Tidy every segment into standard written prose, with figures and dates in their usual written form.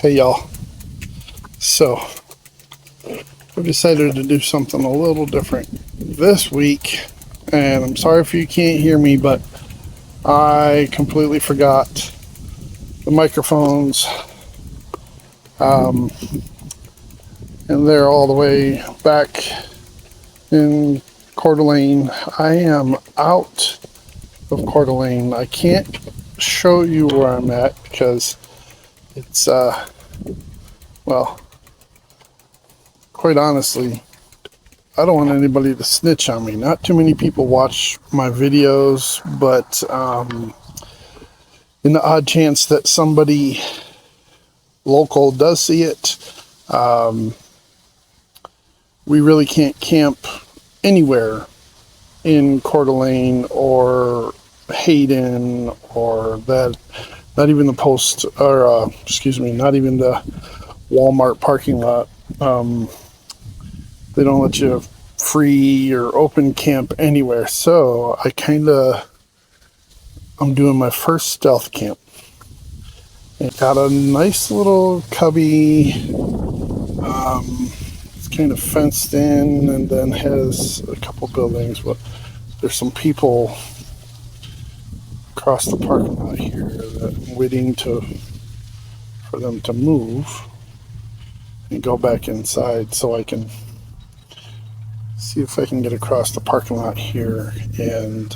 Hey y'all, so I've decided to do something a little different this week, and I'm sorry if you can't hear me, but I completely forgot the microphones, and they're all the way back in Coeur d'Alene. I am out of Coeur d'Alene. I can't show you where I'm at because it's well, quite honestly, I don't want anybody to snitch on me. Not too many people watch my videos, but in the odd chance that somebody local does see it, we really can't camp anywhere in Coeur d'Alene or Hayden or that, not even the post, or not even the Walmart parking lot. They don't let you free or open camp anywhere. So I'm doing my first stealth camp. It got a nice little cubby. It's kind of fenced in and then has a couple buildings, but there's some people across the parking lot here that I'm waiting for them to move and go back inside so I can see if I can get across the parking lot here and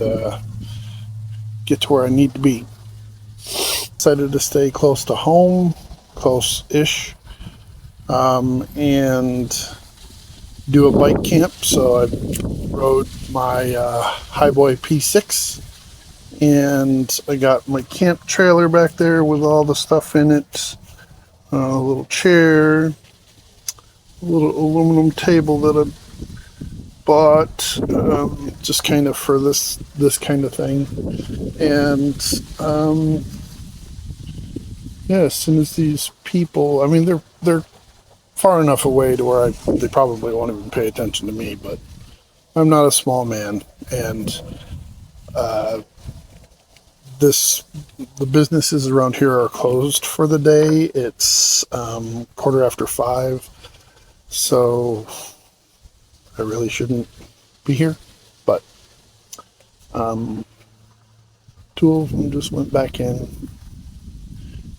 get to where I need to be. Decided to stay close to home, close-ish, and do a bike camp. So I rode my Highboy P6, and I got my camp trailer back there with all the stuff in it, a little chair, a little aluminum table that I bought just kind of for this kind of thing. And yeah, as soon as these people, I mean, they're far enough away to where they probably won't even pay attention to me, but I'm not a small man, and the businesses around here are closed for the day. It's 5:15, so I really shouldn't be here, but two of them just went back in,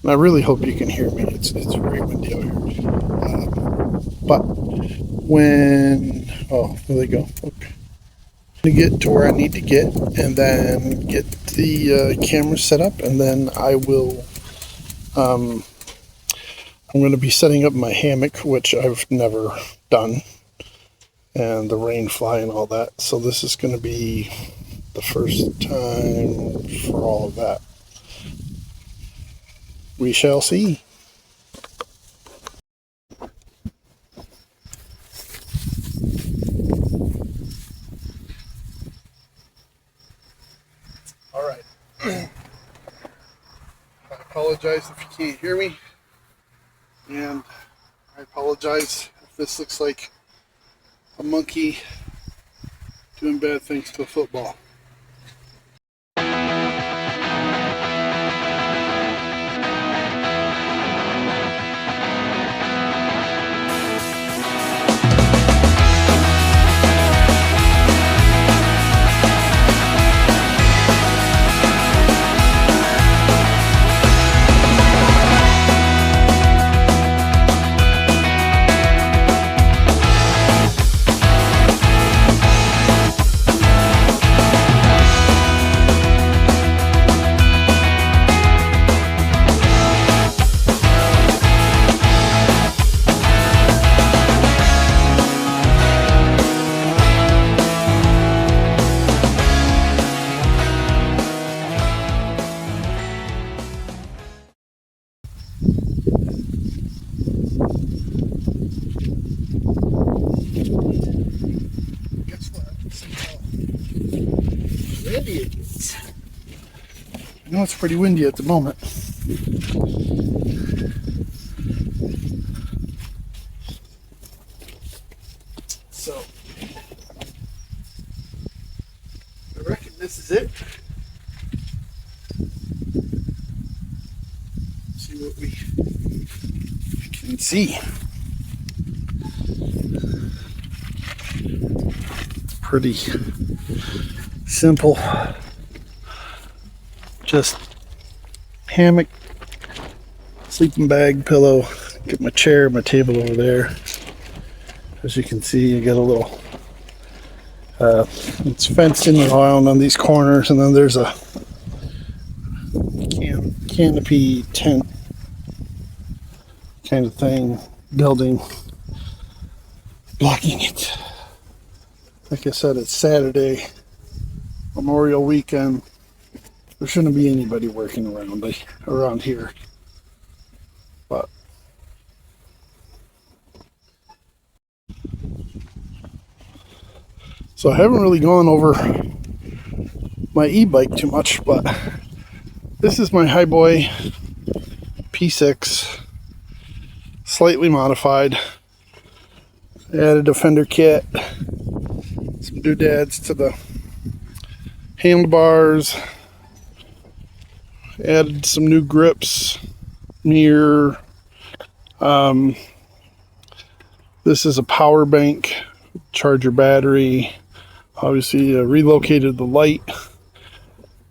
and I really hope you can hear me. It's very windy out here, but when there they go. Okay, to get to where I need to get, and then get the camera set up, and then I will I'm going to be setting up my hammock, which I've never done, and the rain fly and all that. So this is going to be the first time for all of that. We shall see. All right. I apologize if you can't hear me, and I apologize if this looks like a monkey doing bad things to a football. Guess what? See how windy it gets. I know it's pretty windy at the moment. So I reckon this is it. See what we can see. Pretty simple. Just hammock, sleeping bag, pillow. Get my chair, my table over there. As you can see, you got a little, it's fenced in around on these corners, and then there's a canopy tent kind of thing, building, blocking it. Like I said, it's Saturday, Memorial Weekend. There shouldn't be anybody working around here. But so I haven't really gone over my e-bike too much, but this is my Highboy P6, slightly modified. Added a fender kit, some doodads to the handlebars, added some new grips near. This is a power bank, charger battery. Obviously relocated the light.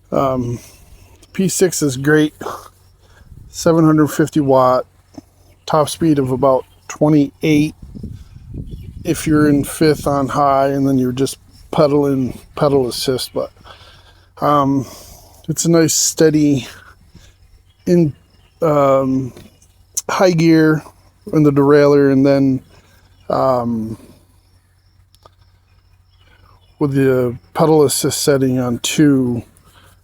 The P6 is great, 750 watt, top speed of about 28 if you're in fifth on high, and then you're just pedal assist. But it's a nice steady in high gear in the derailleur, and then with the pedal assist setting on 2,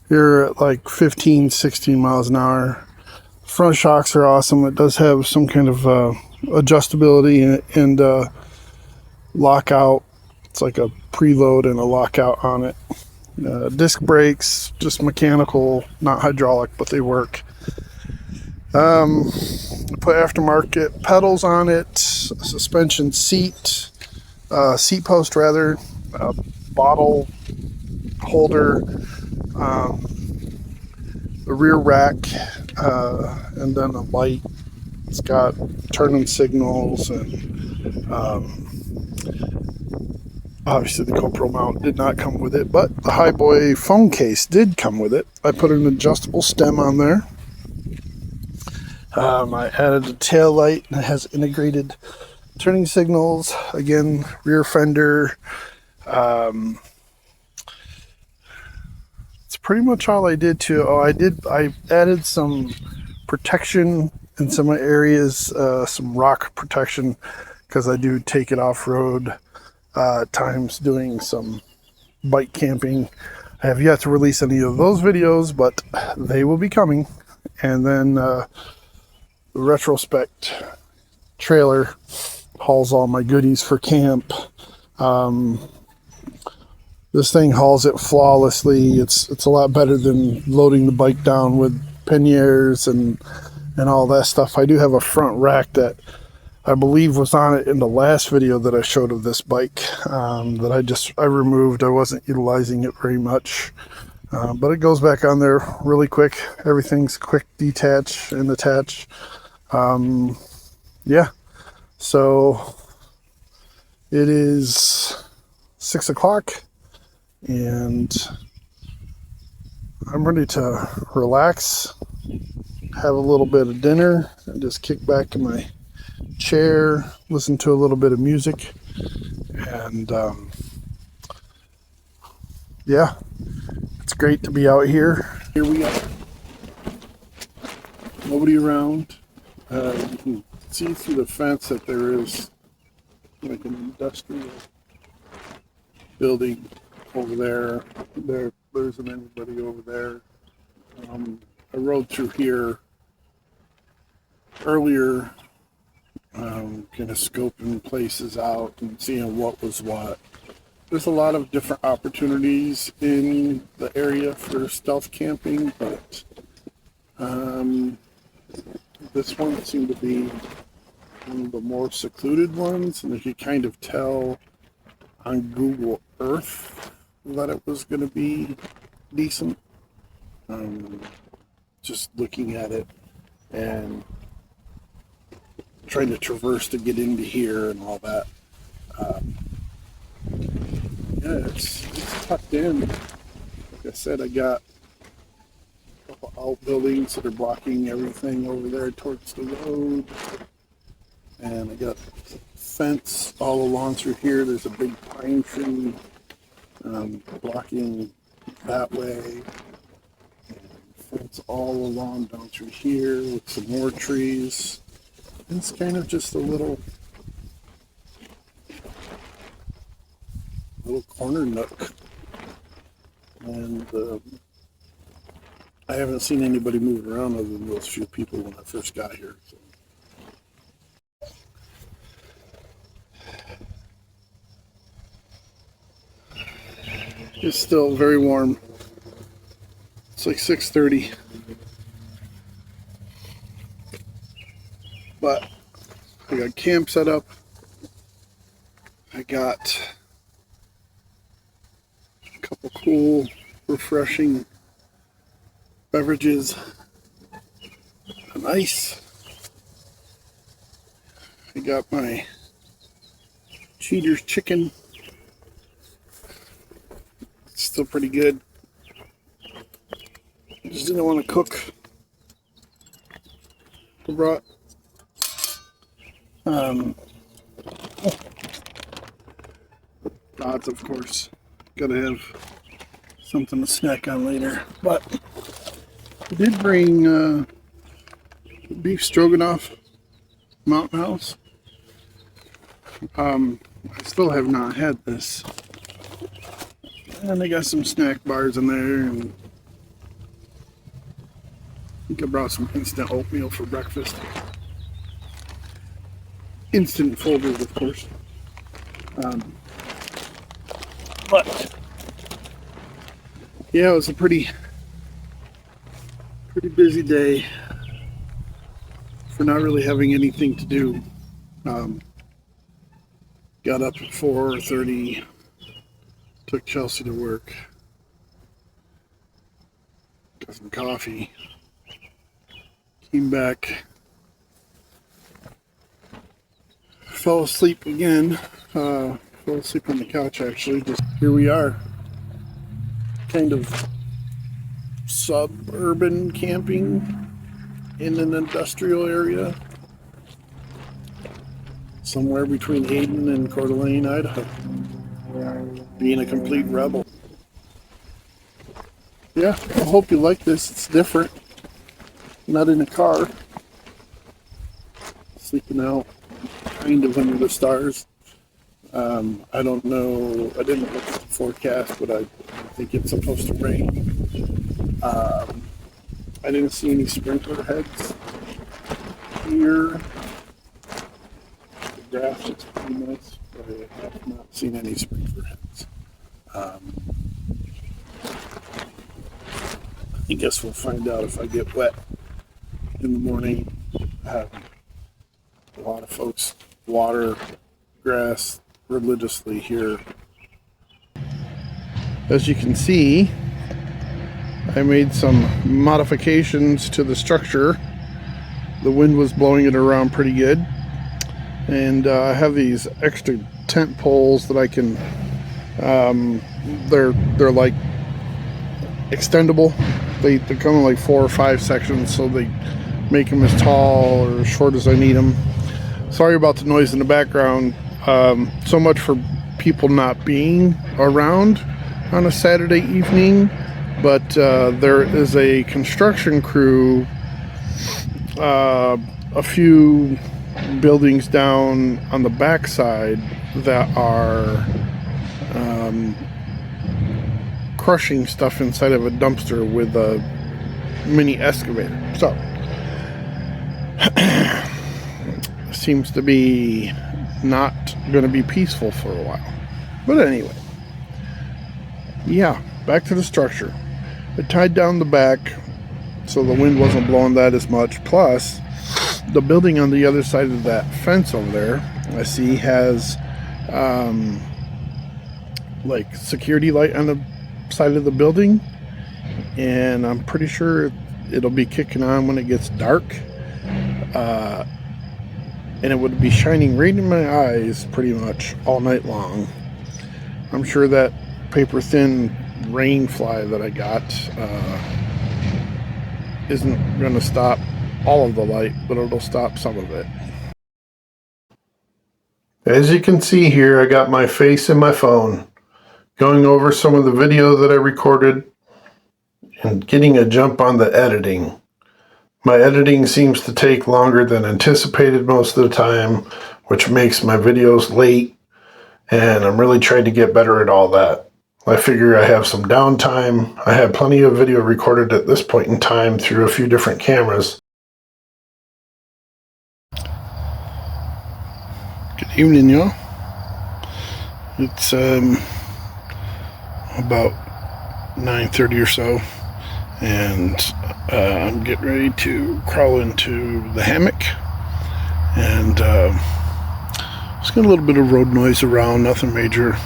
you're at like 15-16 miles an hour. Front shocks are awesome. It does have some kind of adjustability and lockout. It's like a preload and a lockout on it. Disc brakes, just mechanical, not hydraulic, but they work. Put aftermarket pedals on it, a suspension seat post rather, a bottle holder, the rear rack, and then a light. It's got turning signals, and obviously the GoPro mount did not come with it, but the Highboy phone case did come with it. I put an adjustable stem on there. I added a tail light, and it has integrated turning signals. Again, rear fender. It's pretty much all I did to. I added some protection in some areas, some rock protection, because I do take it off road times doing some bike camping. I have yet to release any of those videos, but they will be coming. And then the retrospect trailer hauls all my goodies for camp. This thing hauls it flawlessly. It's a lot better than loading the bike down with panniers and all that stuff. I do have a front rack that I believe was on it in the last video that I showed of this bike, that I removed. I wasn't utilizing it very much, but it goes back on there really quick. Everything's quick detach and attach. Yeah, so it is 6 o'clock, and I'm ready to relax, have a little bit of dinner, and just kick back in my chair, listen to a little bit of music, and yeah, it's great to be out here. Here we are. Nobody around. You can see through the fence that there is like an industrial building over there. There isn't anybody over there. I rode through here earlier, kind of scoping places out and seeing what was what. There's a lot of different opportunities in the area for stealth camping, but this one seemed to be one of the more secluded ones, and you could kind of tell on Google Earth that it was going to be decent. Just looking at it, and trying to traverse to get into here and all that. Yeah, it's tucked in. Like I said, I got a couple outbuildings that are blocking everything over there towards the road. And I got fence all along through here. There's a big pine tree blocking that way. And fence all along down through here with some more trees. It's kind of just a little corner nook. And I haven't seen anybody move around other than those few people when I first got here. So. It's still very warm. It's like 6:30. But I got camp set up. I got a couple cool, refreshing beverages and ice. I got my Cheater's chicken. It's still pretty good. I just didn't want to cook the brat. Odds, of course. Gotta have something to snack on later. But I did bring beef stroganoff, Mountain House. I still have not had this. And they got some snack bars in there. And I think I brought some instant oatmeal for breakfast. Instant folders, of course. But yeah, it was a pretty busy day for not really having anything to do. Got up at 4:30, took Chelsea to work, got some coffee, came back, fell asleep again. Fell asleep on the couch actually. Just here we are, kind of suburban camping in an industrial area somewhere between Hayden and Coeur d'Alene, Idaho. Being a complete rebel. Yeah, I hope you like this. It's different. Not in a car. Sleeping out kind of under the stars. I don't know. I didn't look at the forecast, but I think it's supposed to rain. I didn't see any sprinkler heads here. The grass looks pretty nice, but I have not seen any sprinkler heads. I guess we'll find out if I get wet in the morning. A lot of folks water grass religiously here. As you can see, I made some modifications to the structure. The wind was blowing it around pretty good, and I have these extra tent poles that I can they're like extendable. They come in like 4 or 5 sections, so they make them as tall or as short as I need them. Sorry about the noise in the background. So much for people not being around on a Saturday evening, but there is a construction crew a few buildings down on the backside that are crushing stuff inside of a dumpster with a mini excavator. So seems to be not going to be peaceful for a while. But anyway, yeah, back to the structure. I tied down the back so the wind wasn't blowing that as much. Plus, the building on the other side of that fence over there, I see has like security light on the side of the building, and I'm pretty sure it'll be kicking on when it gets dark. and it would be shining right in my eyes pretty much all night long. I'm sure that paper thin rain fly that I got isn't going to stop all of the light, but it'll stop some of it. As you can see here, I got my face in my phone, going over some of the video that I recorded and getting a jump on the editing. My editing seems to take longer than anticipated most of the time, which makes my videos late, and I'm really trying to get better at all that. I figure I have some downtime. I have plenty of video recorded at this point in time through a few different cameras. Good evening, y'all. It's about 9:30 or so, and I'm getting ready to crawl into the hammock, and just got a little bit of road noise around, nothing major.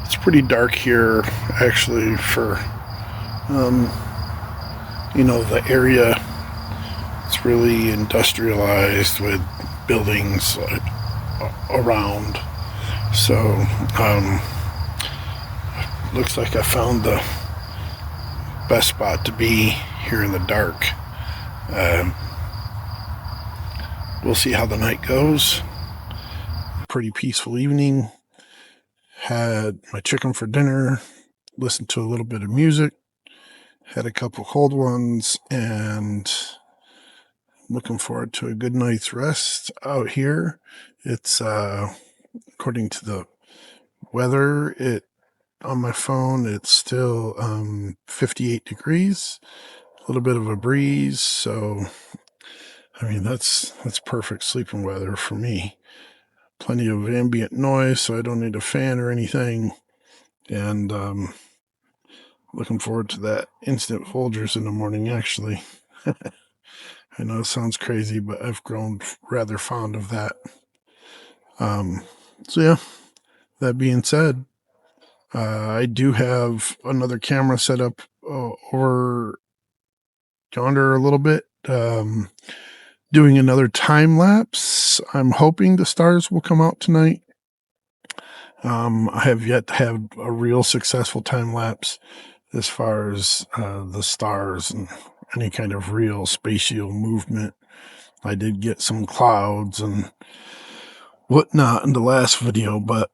It's pretty dark here, actually, for the area. It's really industrialized with buildings around, so looks like I found the best spot to be here in the dark. We'll see how the night goes. Pretty peaceful evening. Had my chicken for dinner, listened to a little bit of music, had a couple cold ones, and looking forward to a good night's rest out here. It's according to the weather on my phone, it's still 58 degrees, a little bit of a breeze, so I mean that's perfect sleeping weather for me. Plenty of ambient noise, so I don't need a fan or anything, and looking forward to that instant Folgers in the morning, actually. I know it sounds crazy, but I've grown rather fond of that. So yeah, that being said, I do have another camera set up over yonder a little bit, doing another time lapse. I'm hoping the stars will come out tonight. I have yet to have a real successful time lapse as far as the stars and any kind of real spatial movement. I did get some clouds and whatnot in the last video, but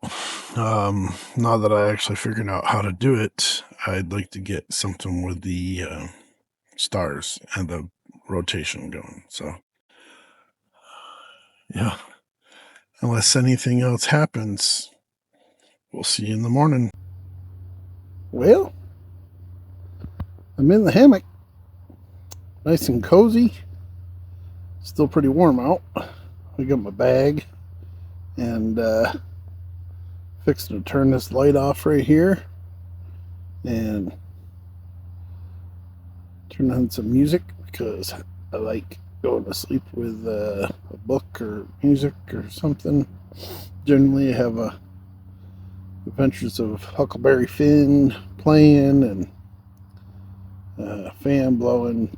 now that I actually figured out how to do it, I'd like to get something with the stars and the rotation going. So yeah, unless anything else happens, we'll see you in the morning. Well, I'm in the hammock, nice and cozy. Still pretty warm out. I got my bag and fixing to turn this light off right here and turn on some music, because I like going to sleep with a book or music or something. Generally I have Adventures of Huckleberry Finn playing and fan blowing.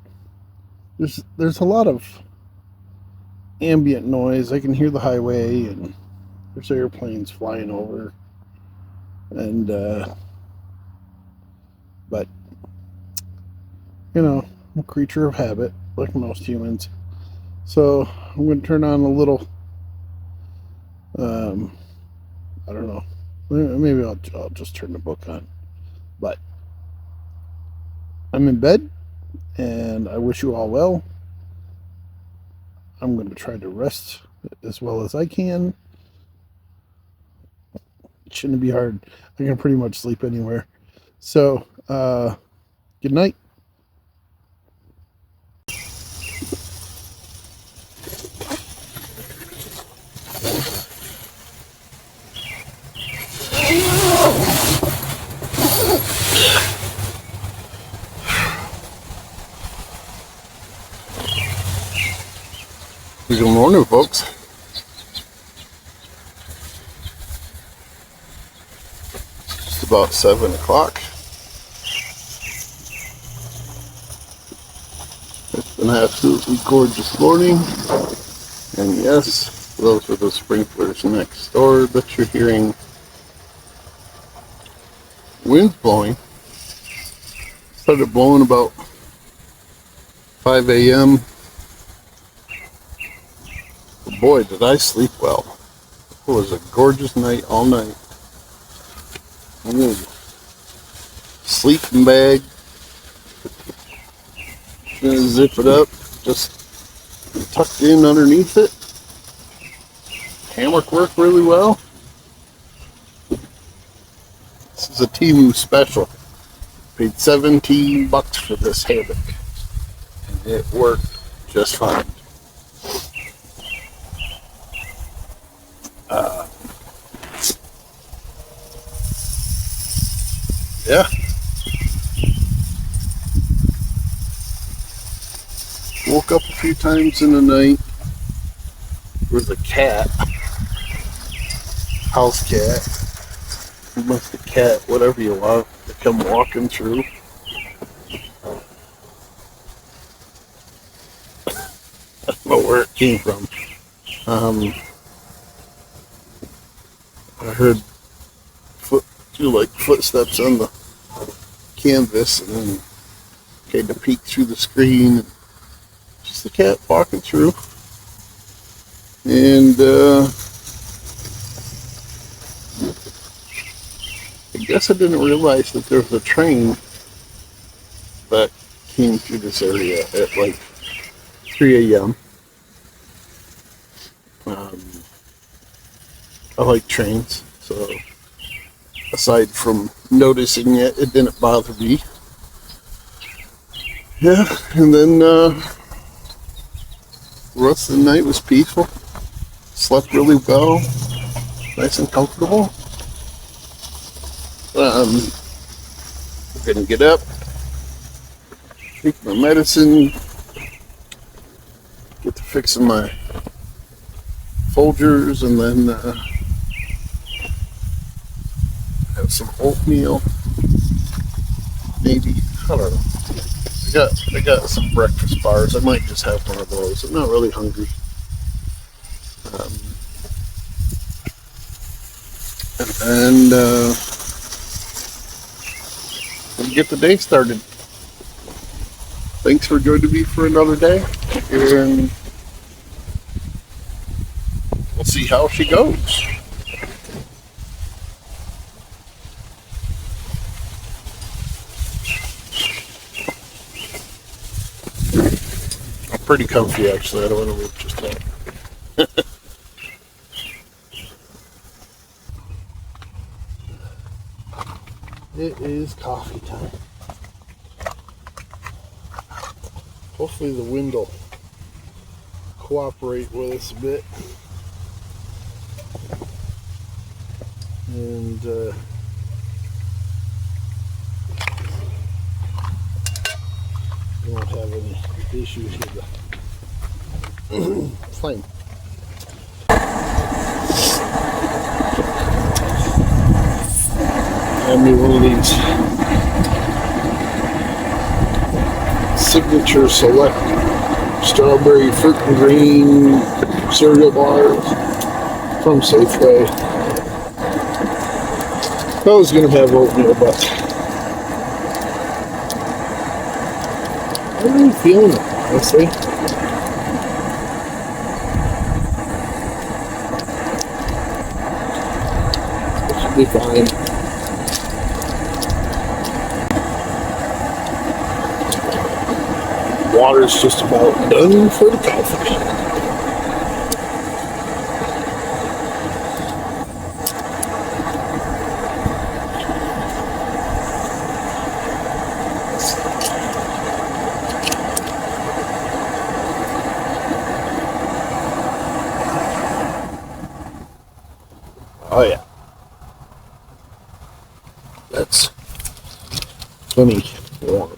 There's a lot of ambient noise. I can hear the highway, and there's airplanes flying over, and but I'm a creature of habit like most humans, so I'm going to turn on a little I don't know, maybe I'll just turn the book on, but I'm in bed and I wish you all well. I'm going to try to rest as well as I can. It shouldn't be hard. I can pretty much sleep anywhere. So, good night. Good morning, folks. It's about 7 o'clock. It's an absolutely gorgeous morning, and yes, those are the sprinklers next door that you're hearing. Wind's blowing. Started blowing about 5 a.m. But boy, did I sleep well. It was a gorgeous night all night. Sleeping bag. Gonna zip it up. Just tucked in underneath it. Hammock worked really well. This is a Temu special. Paid $17 for this hammock. And it worked just fine. Yeah. Woke up a few times in the night with a cat. House cat. Must a cat, whatever you want, to come walking through. I don't know where it came from. I heard footsteps on the canvas, and then came to peek through the screen. Just a cat walking through, and I guess I didn't realize that there was a train that came through this area at like 3 a.m. I like trains, so aside from noticing it, it didn't bother me. Yeah, and then the rest of the night was peaceful. Slept really well, nice and comfortable. I'm gonna get up, take my medicine, get to fixing my Folgers, and then have some oatmeal, maybe. I don't know. I got some breakfast bars. I might just have one of those. I'm not really hungry. And we'll get the day started. Thanks for joining me for another day, and we'll see how she goes. I'm pretty comfy, actually. I don't want to move just yet. It is coffee time. Hopefully the wind will cooperate with us a bit. And we won't have any issues with the flame. Have me one of these Signature Select Strawberry Fruit and Green cereal bars from Safeway. I was going to have oatmeal, but I'm really feeling it, honestly. It should be fine. Water's just about done for the coffee. Oh yeah. That's plenty warm.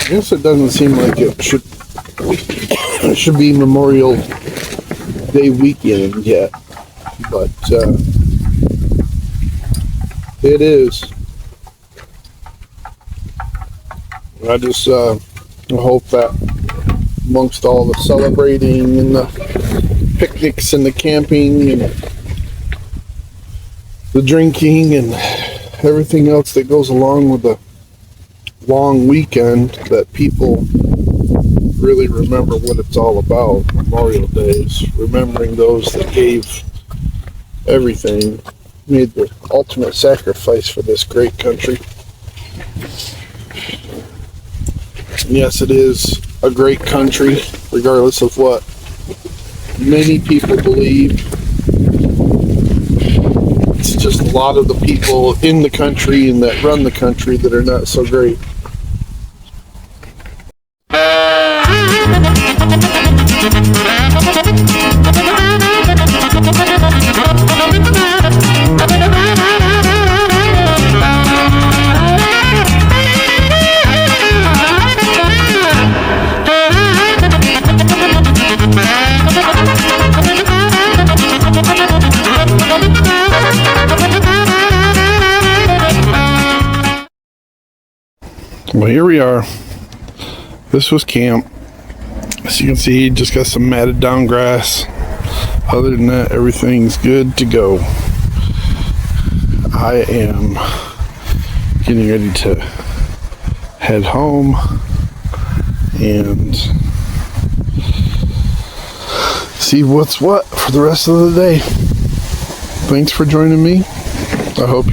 I guess it doesn't seem like it should be Memorial Day weekend yet, but it is. I just hope that amongst all the celebrating and the picnics and the camping and the drinking and everything else that goes along with the long weekend, that people really remember what it's all about. Memorial Days, remembering those that gave everything, made the ultimate sacrifice for this great country. And yes, it is a great country, regardless of what many people believe. It's just a lot of the people in the country and that run the country that are not so great. Well, here we are. This was camp. As you can see, just got some matted down grass. Other than that, everything's good to go. I am getting ready to head home and see what's what for the rest of the day. Thanks for joining me. I hope